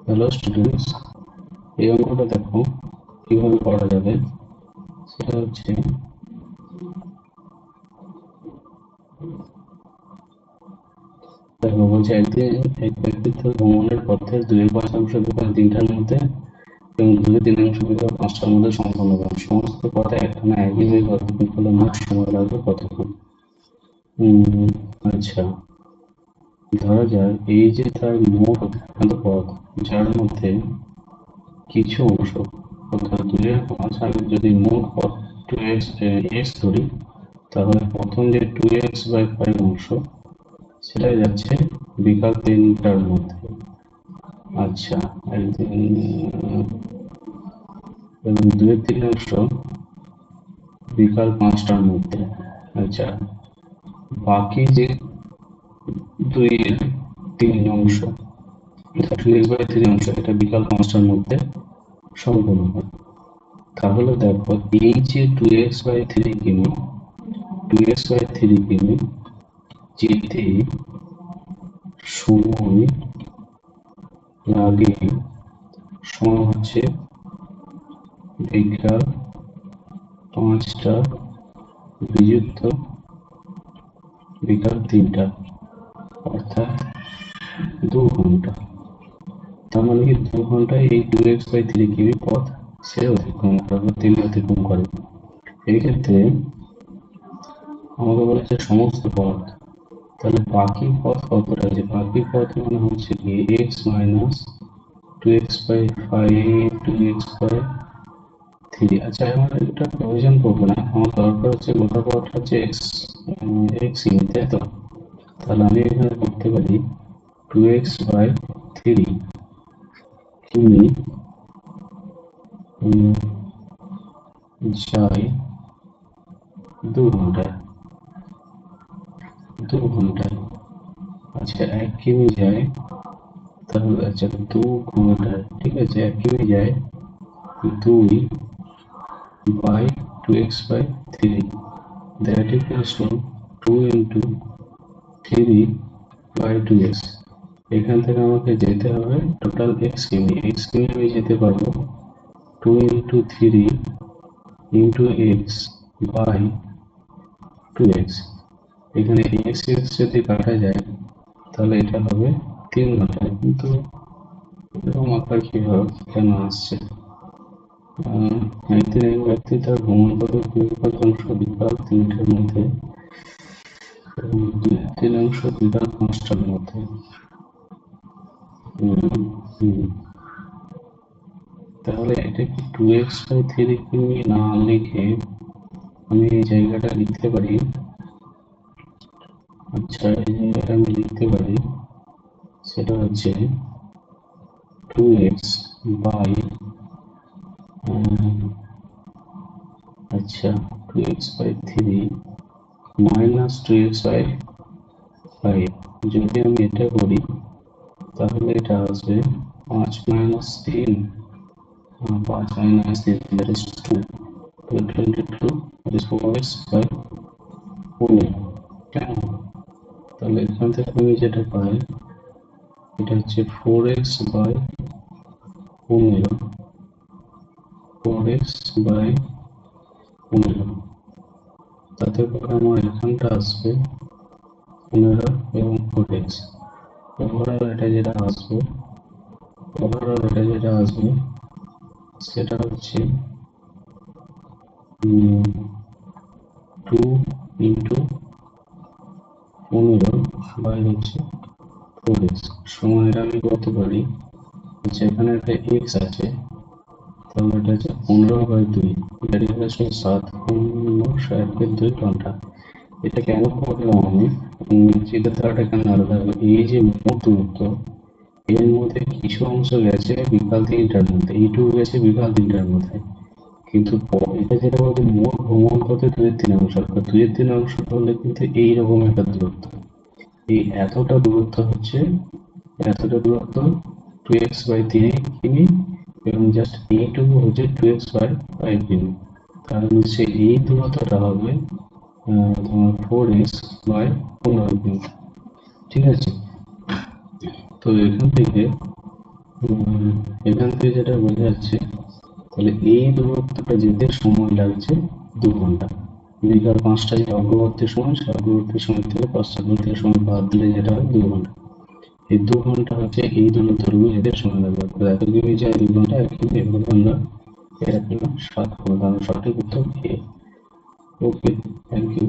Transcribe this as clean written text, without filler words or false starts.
Hello students, এই অঙ্কটা দেখো কিভাবে করা যাবে। সেটা হচ্ছে দেখো, বলছে একদিন এক ব্যক্তিত্ব ভ্রমণের পথে 2/5 বিকাল 3টার মধ্যে এবং 2/3 বিকাল 5টার মধ্যে সম্পন্ন করেন। সমস্ত পথে একটানা একই বেগে অতিক্রম করলে মোট সময় লাগবে কতক্ষণ? আচ্ছা, ধরা যাক এই যে তার মোট অতিক্রান্ত পথ, যার মধ্যে কিছু অংশ অর্থাৎ 2/5, আমি যদি মোট পথ 2x ধরি, তাহলে প্রথম যে 2x/5 অংশ সেটা যাচ্ছে বিকাল 3টার মধ্যে। আচ্ছা, একদিন এবং 2/3 বিকাল 5টার মধ্যে। আচ্ছা, বাকি যে 2/3 অর্থাৎ 2x/3 অংশ এটা বিকাল 5টার মধ্যে সম্পূর্ণ হয়। তাহলে দেখো, এই যে 2x/3 যেতে সময় লাগে সময় হচ্ছে বিকাল 5টা বিযুক্ত বিকাল 3টা, অর্থাৎ 2 ঘন্টা। তার মানে কি 2 ঘন্টায় এই 2x/3 পথ সে অতিক্রম করে, তিনি অতিক্রম করে। এই ক্ষেত্রে আমাকে বলেছে সমস্ত পথ, তাহলে বাকি পথ কতটা আছে? বাকি পথ মানে হচ্ছে কি এক্স মাইনাস 2x/5 2x/3। আচ্ছা, আমার এটা প্রয়োজন পড়বে না, আমার দরকার হচ্ছে গোটা পথ হচ্ছে এক্স ইউনিট, তাই তো? তাহলে আমি এখানে করতে পারি 2x/3 কিমি যায় 2 ঘন্টায়। 2 ঘন্টায়, আচ্ছা 1 কিমি যায়, তাহলে আচ্ছা 2 ঘন্টায়, ঠিক আছে 1 কিমি যায় 2/2x/3, that equals to 2 into 3/2x। এখান থেকে আমাকে যেতে হবে টোটাল x কিমি আমি যেতে পারবো 2 into 3 into x by 2x। এখানে x যদি কাটা যায় তাহলে এটা হবে 3 ঘন্টা। কিন্তু এরকম আকার কিভাবে কেন আসছে? একদিন এক ব্যক্তি তার ভ্রমণ পথে 2/5 বিকাল 3টার মধ্যে এবং 2/3 বিকাল 5টার মধ্যে। তাহলে এটা কি 2x/3 কিমি না লিখে আমি এই জায়গাটা লিখতে পারি? আচ্ছা, এই জায়গাটা আমি লিখতে পারি, সেটা হচ্ছে 2x বাই আচ্ছা 2x/3 মাইনাস 2x/5। যদি আমি এটা করি তাহলে এটা আসবে 5 minus 3, 5 minus 3 that is 2, 22 that is 4x/15। কেন? তাহলে এখান থেকে আমি যেটা পাই এটা হচ্ছে 4x/15, 4x/15। তাতে করে আমার এখানটা আসবে 15 এবং 4x। ওভারঅল এটা যেটা আসবে সেটা হচ্ছে 2 ইন্টু 15 বাই হচ্ছে 4x সমান, এটা আমি করতে পারি হচ্ছে এখানে একটা x আছে, তাহলে এটা হচ্ছে 15/2, এটা হচ্ছে 7, 15/2 ঘন্টা। এটা কেন করলাম আমি? চিন্তা ধারাটা কেন আলাদা হবে? এই যে মোট দূরত্ব, এর মধ্যে কিছু অংশ গেছে বিকাল 3টার মধ্যে, এইটুকু গেছে বিকাল 3টার মধ্যে, কিন্তু এটা যেটা বলছে মোট ভ্রমণ পথে 2/3 অর্থাৎ 2/3 হলে কিন্তু এইরকম একটা দূরত্ব, এই এতটা দূরত্ব 2x/3 কিমি এবং জাস্ট এইটুকু হচ্ছে 2x/5 কিমি। তাহলে নিশ্চয়ই এই দূরত্বটা হবে তোমার 4x/15 কিমি। ঠিক আছে, তো এখান থেকে এখান থেকে যেটা বোঝা যাচ্ছে, তাহলে এই দূরত্বটা যেতে সময় লাগছে 2 ঘন্টা। বিকাল 5টায় যে অগ্রবর্তী সময়, সে অগ্রবর্তী সময় থেকে পশ্চাৎবর্তী সময় বাদ দিলে যেটা হয় 2 ঘন্টা। এই 2 ঘন্টা হচ্ছে এই দূরত্বটুকু যেতে সময় লাগবে। অর্থাৎ এত কিমি যায় 2 ঘন্টা, 1 কিমি, এভাবে আমরা এর একটা 7 হবে, কারণ সঠিক উত্তর এ। ওকে, থ্যাংক ইউ।